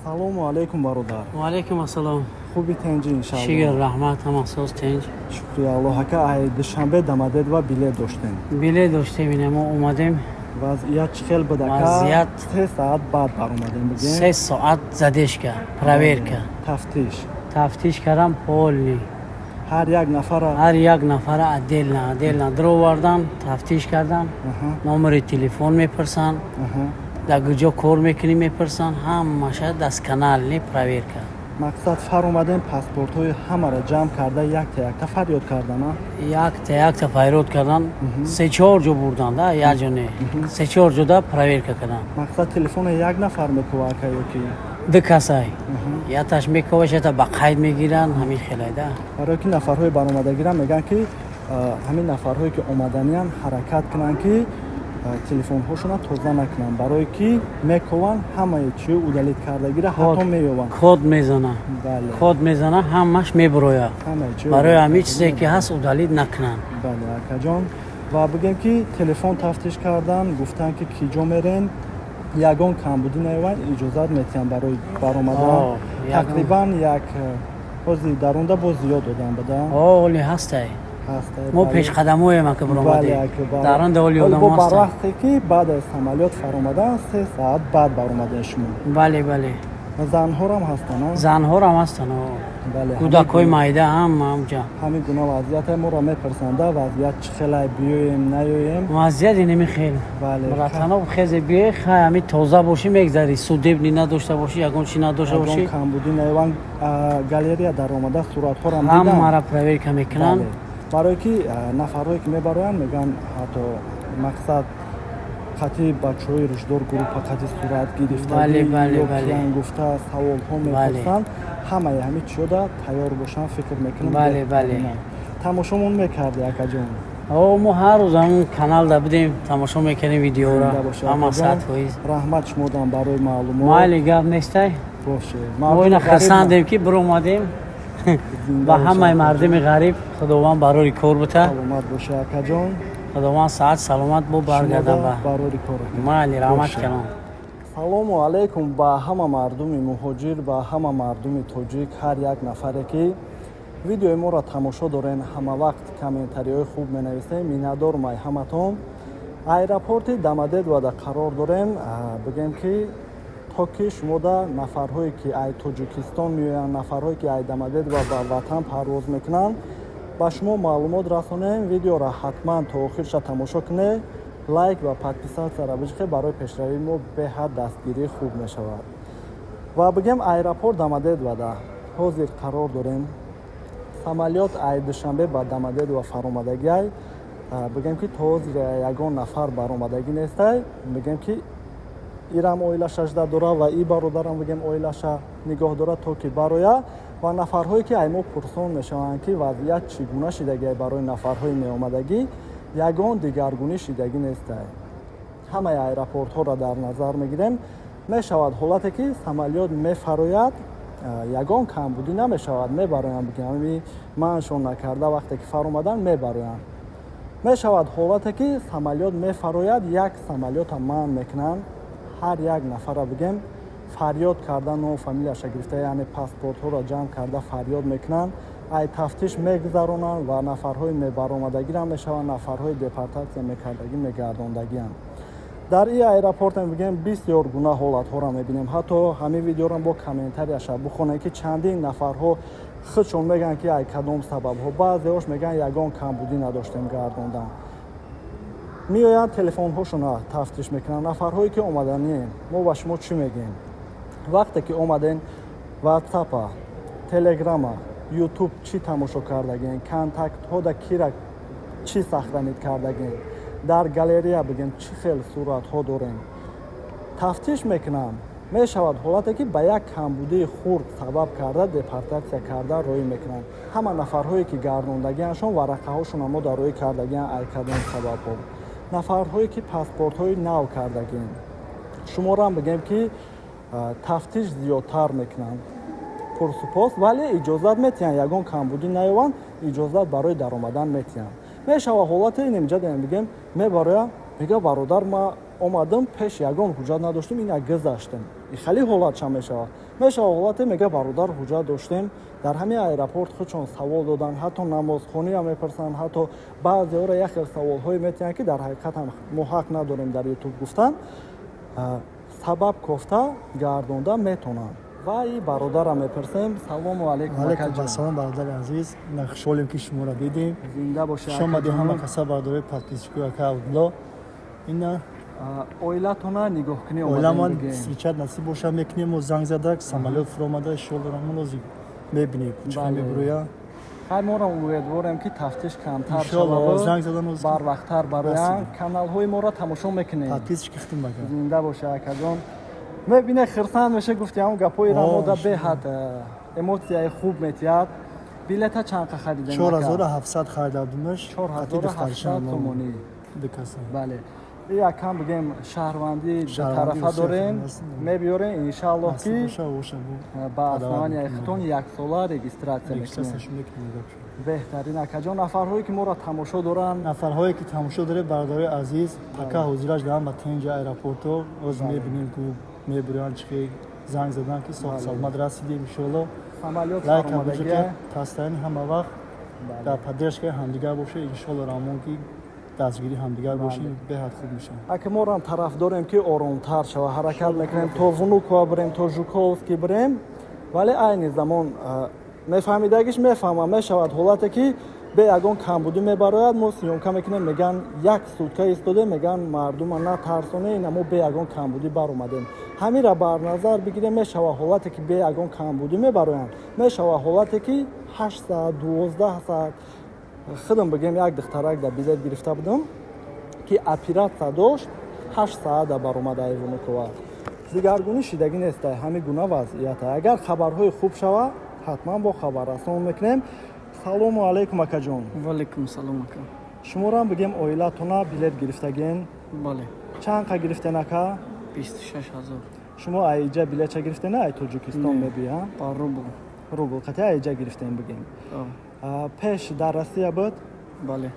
салому алейкум бародар. Ва алейкум ассалом. Хуби тенҷӣ иншаллоҳ? Шукр, раҳмат, ҳамасоз тинҷ. Шукри Аллоҳака, ай душанбе дамадед ва билет доштем. Билет доштем, ина мо омадем. Вазъият чӣ хел будака? Вазъият 3 соат баъд баромадем бигем. 3 соат задешка, проверка. Тафтиш кардам полни. Ҳар як нафара Ҳар як нафара отдельно дровардан, тафтиш кардам. Номери телефон мепурсан. Дар куҷо кор мекунӣ мепурсан. Ҳамаша дастканални проверка. мақсад фаромадем паспортҳои ҳамаро ҷамъ карда якта фарёд кардана. Якта фарёд кардан. 3-4 ҷо бурдан, да, як ҷо не. 3-4 ҷода проверка кардан. Мақсад телефони як нафар мекувака ёки ду касай. Яташ мекувашата ба қайд мегиранд, ҳамин хелай да. барои ки нафарҳои баромадагира мегӯянд ки ҳамин нафарҳое ки омаданиянд ҳаракат кунанд ки телефонҳошона тоза накунанд, барое ки мекуванд ҳамаи чиё удалит кардагира ҳатто меёбанд. Код мезана, ҳамаш мебурояд. Барои ҳамин чизе ки ҳаст удалит накунанд. Бале акаҷон. Ва бигем ки телефон тафтиш кардан, гуфтанд ки ки ҷо мерен, ягон камбудӣ наёбанд, иҷозат метиҳанд барои баромадан. Тақрибан як бози дарунда боз зиёд додам буда. Оле ҳастай. Мо пешқадамоем ака баромадем. Дарунда оли одам ҳаст. ҳастай. Бар вақте ки баъд аз самолёт фаромадан 3 соат баъд баромадем шумо. Бале. Занҳорам ҳастанд? Занҳорам ҳастанд. Кӯдакҳои майда ҳамаҷа. ҳамин гуна вазъият моро мепурсанд, вазъият чӣ хелай биёем, наёем? Вазъият инами хел. Братанов хезе биёй, хай ҳамин тоза бошӣ мегзарӣ. судебни надошта бошӣ, ягон чӣ надошта бошӣ. Ягон камбудӣ наёбанд. Галерея даромада суратҳорам дидам. Ҳамаро проверка мекунанд. барое ки нафарҳое ки мебароянд мегӯянд ҳатто мақсад қатъи бачаҳои рӯждор группа қатъи сурат гирифтагӣ ёкиян гуфта саволҳо мепурсанд. ҳамаи ҳамин чиёда тайёр бошанд, фикр мекунам. Бале. тамошомон мекарди акаҷон? Мо ҳар рӯз ҳамун каналда будем тамошо мекардем видеоро. Ҳама сатҳои раҳмат шумодан барои маълумот. майли гап нестай. боше. мо ина хасандем ки биромадем ба ҳамаи мардими ғариб. худованд барори кор бута. саломат боша акаҷон. худованд саат саломат бо баргардам ба барори кор. майли раҳмат калом. салому алейкум ба ҳама мардуми муҳоҷир, ба ҳама мардуми тоҷик, ҳар як нафаре ки видеои моро тамошо дорен, ҳама вақт комментариҳои хуб менависем. миннатдорам ай ҳаматон. аэропорти Дамадедвада қарор дорем. бигем ки то ки шумода нафарҳое ки ай Тоҷикистон меоянд, нафарҳое ки ай Дамадедва ба ватан парвоз мекунанд, ба шумо маълумот расонем. видеоро ҳатман то охирша тамошо кунед. лайк ва подписатсияро биҷихед, барои пешравии мо беҳад дастгирӣ хуб мешавад. ва бигем аэропорт Дамадедвада ҳозир қарор дорем. самолёт ай душанбе ба Дамадедва фаромадагиай. бигем ки то ҳозир ягон нафар баромадагӣ нестай. бигем ки ирам оилашаш дора ва и бародарам бигем оилаша нигоҳ дора то ки бароя. ва нафарҳое ки ай мо пурсон мешаванд ки вазъият чӣ гуна шидагиай барои нафарҳои меомадагӣ, ягон дигаргунӣ шидагӣ нестай. ҳамаи аэропортҳоро дар назар мегирем. мешавад ҳолате ки самолёт мефарояд, ягон камбудӣ намешавад, мебароянд бигем манъшон накарда вақте ки фаромадан мебароянд. мешавад ҳолате ки самолёт мефарояд, як самолётам манъ мекунанд, ҳар як нафара бигем фарёд карда ном фамилияша гирифта, яъне паспортҳоро ҷамъ карда фарёд мекунанд. ай тафтиш мегузаронанд ва нафарҳои мебаромадагиам мешаванд, нафарҳои депортатсия мекардагӣ мегардондагиам. дар ин аэропортам бигем бисёр гуна ҳолатҳоро мебинем. ҳатто ҳамин видеоро бо комментарияша бихонем ки чандин нафарҳо худшон мегӯянд ки ай кадом сабабҳо, баъзеҳош мегӯянд ягон камбудӣ надоштем гардондан. меоянд телефонҳошона тафтиш мекунанд. нафарҳое ки омаданием, мо ба шумо чӣ мегӯем? вақте ки омаден ватсапа, телеграма, ютуб чӣ тамошо кардагем, контактҳода кира чӣ сахтанид кардагем, дар галерея бигем чӣ хел суратҳо дорем, тафтиш мекунам. мешавад ҳолате ки ба як камбудии хурд сабаб карда депортатсия карда роӣ мекунанд. ҳама нафарҳое ки гардондагиашон варақаҳошона мо дар роӣ кардагиан ай кадом сабабҳо. нафарҳое ки паспортҳои нав кардагем, шуморам бигем ки тафтиш зиёдтар мекунанд. пурсупос, вале иҷозат метиҳанд, ягон камбудӣ наёбанд, иҷозат барои даромадан метиҳанд. мешавад ҳолате инҷа бигем мебароя, мега бародар ма омадам пеш ягон ҳуҷҷат надоштем, ина гузаштем. хеле ҳолатша мешавад. мешава ҳолате мега бародар ҳуҷҷат доштем дар ҳамин аэропорт худшон савол додан, ҳатто намозхониам мепарсанд, ҳатто баъзеҳоро як хел саволҳое метиҳанд ки дар ҳақиқат ҳам мо ҳақ надорем дар ютуб гуфтан, сабаб кофта гардонда метонанд. ва и бародарам мепарсем. Салому алайкум. алайкум ассалом бародари азиз, хушҳолем ки шуморо дидем. Зинда бошед. Шомади ҳама каса бародари подписчикои ака Абдулло. Ина оилатона нигоҳ кунӣ. оиламан сичат насиб боша мекунем. мо занг задак самолёт фуромада иншоалло раҳмон лозим мебинем чӣ мебурӯя. хай моро умедворем ки тафтиш камтар иншоалло занг задан барвақттар бароянд каналҳои моро тамошо мекунем. подписчик ихтим бага. Зинда боша акаҷон. мебине хирсанд меша гуфти ҳам гапоиро мода беҳад эмоцияи хуб метиҳад. билета чанқа харидем? 4700 харидардумаш. 4700 сомонӣ. Бикаса. бале якам бигем шаҳрвандӣ тарафа дорем, мебиёрем иншааллоҳ ки ба основанияи хитон яксола регистратсия мекунем. беҳтарин акаҷон. нафарҳое ки моро тамошо доранд, нафарҳое ки тамошо дорем бародари азиз ака ҳозираш дорам ба тенҷа аэропорто оз мебинем ки мебуранд чӣ занг задан ки соҳ саломат расидем иншоалло. самолёт лайк ҳамаҷоки тастани ҳама вақт дар поддержкаи ҳамдигар боше иншоалло раҳмон ки дастгири ҳамдигар бошем беҳад хуб мешавад. ака морам тараф дорем ки оромтар шава ҳаракат мекунем то Внуково бирем, то Жуковский бирем, вале айни замон мефаҳмидагиш мефаҳмам мешавад ҳолате ки бе ягон камбудӣ мебарояд. мо сиёмка мекунем меган як сутка истоде меган мардума натарсоне ина мо бе ягон камбудӣ баромадем. ҳамира бар назар бигирем. мешава ҳолате ки бе ягон камбудӣ мебароянд, мешава ҳолате ки 8 саат 12 саат. худам бигем як духтарак да билет гирифта будам ки оператсия дошт 8 саат да баромада Внуково. дигаргунӣ шидагӣ нест. ҳамин гуна вазъият. агар хабарҳои хуб шава ҳатман бо хабаррасон мекунем. салому алайкум акаҷон. валайкум салом ака. шуморам бигем оилатона билет гирифтаген? бале чанқа гирифтен ака? 26000. шумо айҷа билетча гирифтен ай тоҷикистон мебиям? ба рубл қати айҷа гирифтен бигем. пеш дар Россия буд? бале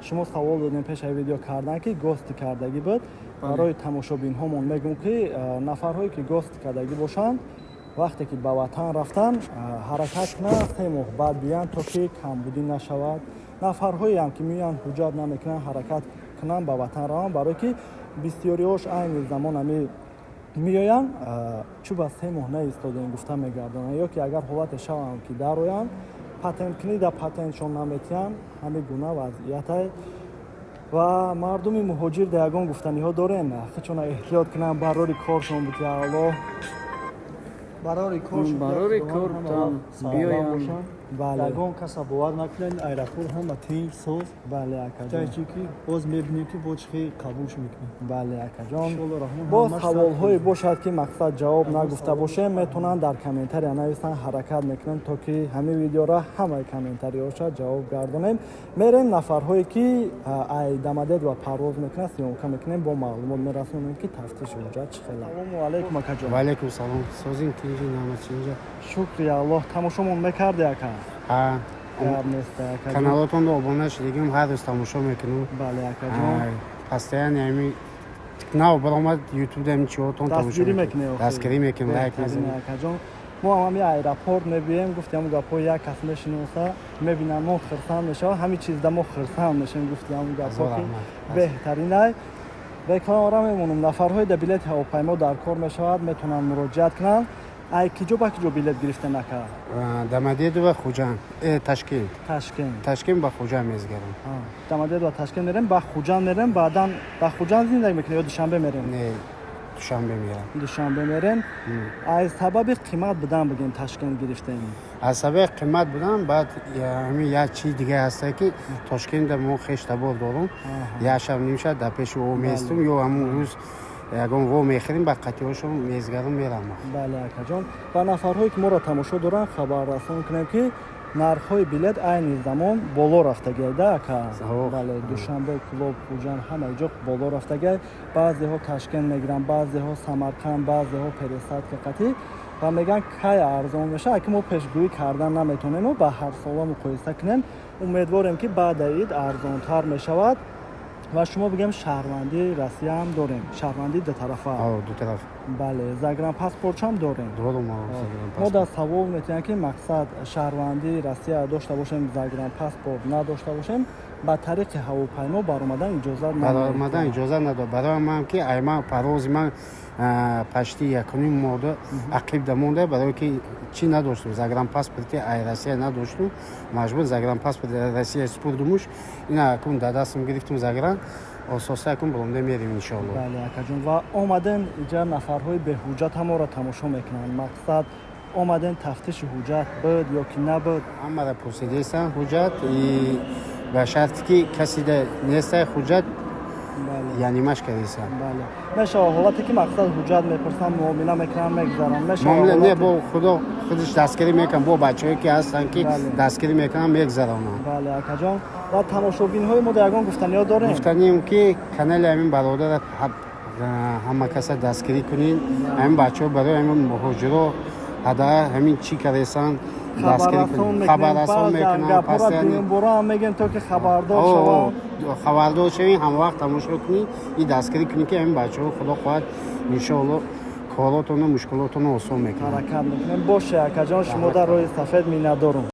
шумо савол додем пешаи видео кардан ки гости кардагӣ буд. барои тамошобинҳомон мегӯм ки нафарҳое ки гости кардагӣ бошанд вақте ки ба ватан рафтан ҳаракат кунанд 3 моҳ баъд биянд то ки камбудӣ нашавад. нафарҳоеам ки меоянд ҳуҷҷат намекунанд ҳаракат кунанд ба ватан раванд барое ки бисёриҳош айни замон меоянд чӯ ба 3 моҳ наистодем гуфта мегардонанд ё ки агар ҳолате шаванд ки дароянд патент книда патентшон наметиҳанд. ҳамин гуна вазъиятай ва мардуми муҳоҷир да ягон гуфтаниҳо дорем худшона эҳтиёт кунанд барори коршон битиалло барори кор там биёям. бале ягон каса бовар накунад аэропорт ҳама тинҷ соз. бале акаҷон. тайчики боз мебинем ки бо чӣ қабулш мекунем. бале акаҷон. иншоалло раҳмон боз саволҳое бошад ки мақсад ҷавоб нагуфта бошем метавонанд дар комментария нависанд. ҳаракат мекунем то ки ҳамин видеоро ҳамаи комментариҳоша ҷавоб гардонем. мерем нафарҳое ки айдамадед ва парвоз мекунанд сиёмка мекунем бо маълумот мерасонем ки тафтиши ҳуҷҷат чӣ хела. салому алайкум акаҷон. валайкум салом. созин тинҷи намачинҷа. шукри аллоҳ. тамошомон мекарде ака? каналотонро обона шидагим ҳар рӯз тамошо мекунем. бале акаҷон. постоянно ами нав баромад ютубдам чиотон дастгирӣ мекунем. дастгирӣ мекунем лайк мезанем акаҷон. мо ҳамин аэропорт мебием гуфти ҳамн гапҳо як кас мешиноса мебинам мо хирсанд мешава ҳамин чизда мо хирсанд мешавем гуфти ҳамн гапҳо ки беҳтаринай. рекламаро мемонам нафарҳои да билети ҳавопаймо дар кор мешавад метавонанд муроҷиат кунанд. ай киҷо ба киҷо билет гирифтен ака? дамадеду ва хуҷанд ташкент ташкент ба хуҷанд мезгарам. дамадеду ва ташкент мерем. ба хуҷанд мерем. баъдан ба хуҷанд зиндагӣ мекунем ё душанбе мерем? не душанбе мерам. душанбе мерем. аз сабаби қимат будан бигем ташкент гирифтем? аз сабаби қимат будан баъд ҳамин як чиз дига ҳаста ки тошкентда мо хештабор дорум. як шаб нимша дар пеши о меистум ё ҳамун рӯз ягон во мехӯрем ба қатиҳошон мезгарам мерам. бале акаҷон. ба нафарҳое ки моро тамошо доранд хабар расон кунем ки нархҳои билет айни замон боло рафтагида ака? бале душанбе клуб хуҷанд ҳамаи ҷо боло рафтагай. баъзеҳо ташкент мегиранд, баъзеҳо самарқанд, баъзеҳо пересадка қатӣ ва мегӯянд кай арзон мешавад. аки мо пешгӯӣ кардан наметавонем ба ҳар сола муқоиса кунем. умедворем ки баъда ид арзонтар мешавад. ва шумо бигем шаҳрвандии Россия ҳам дорем. Шаҳрвандии дутарафа. ду тараф бале, загранпаспортчам дорем. дорум. мо дар савол метавонем ки мақсад шаҳрвандии Россия дошта бошем, загранпаспорт надошта бошем, ба тариқи ҳавопаймо баромадан иҷозат баромадан иҷозат надод. барои ман ки айма парвози ман пашти якуним мода ақибда монда, барое ки чӣ надоштум, загранпаспорти ай Россия надоштум, маҷбур загранпаспорти ай Россия супурдумуш, ина акун дар дастам гирифтум загран, ососа акун баромада мерим иншоалло. бале акаҷон, ва омаден иҷа нафарҳои беҳуҷҷат ҳаморо тамошо мекунанд. мақсад омаден тафтиши ҳуҷҷат буд ё ки набуд? ҳамара пурсидесан ҳуҷҷат ба шарти ки касида нестай ҳуҷҷат яъни маш кардесан. бале, мешава ҳолате ки мақсад ҳуҷҷат мепурсанд, муомила мекунанд, мегузаранд. муомила не, бо худо худаш дастгирӣ мекунад, бо бачаҳое ки ҳастанд ки дастгирӣ мекунанд, мегузаронанд. бале акаҷон, ва тамошобинҳои мо ягон гуфтаниё дорем? гуфтанем ки канали ҳамин бародара ҳама каса дастгирӣ кунед, ҳамин бачаҳо барои ҳамин муҳоҷиро ҳада ҳамин чӣ кардесан хабаррасон мекунанд, бора мегем то ки хабардор шаванд. хабардор шавед, ҳамавақт тамошо кунед, и дастгирӣ кунед ки ҳамин бачаҳо худо хоҳад иншоалло коротону мушкилотону осон мекунанд. ҳаракат мекунем. боше акаҷон, шумо дар роҳи сафед миннатдорум.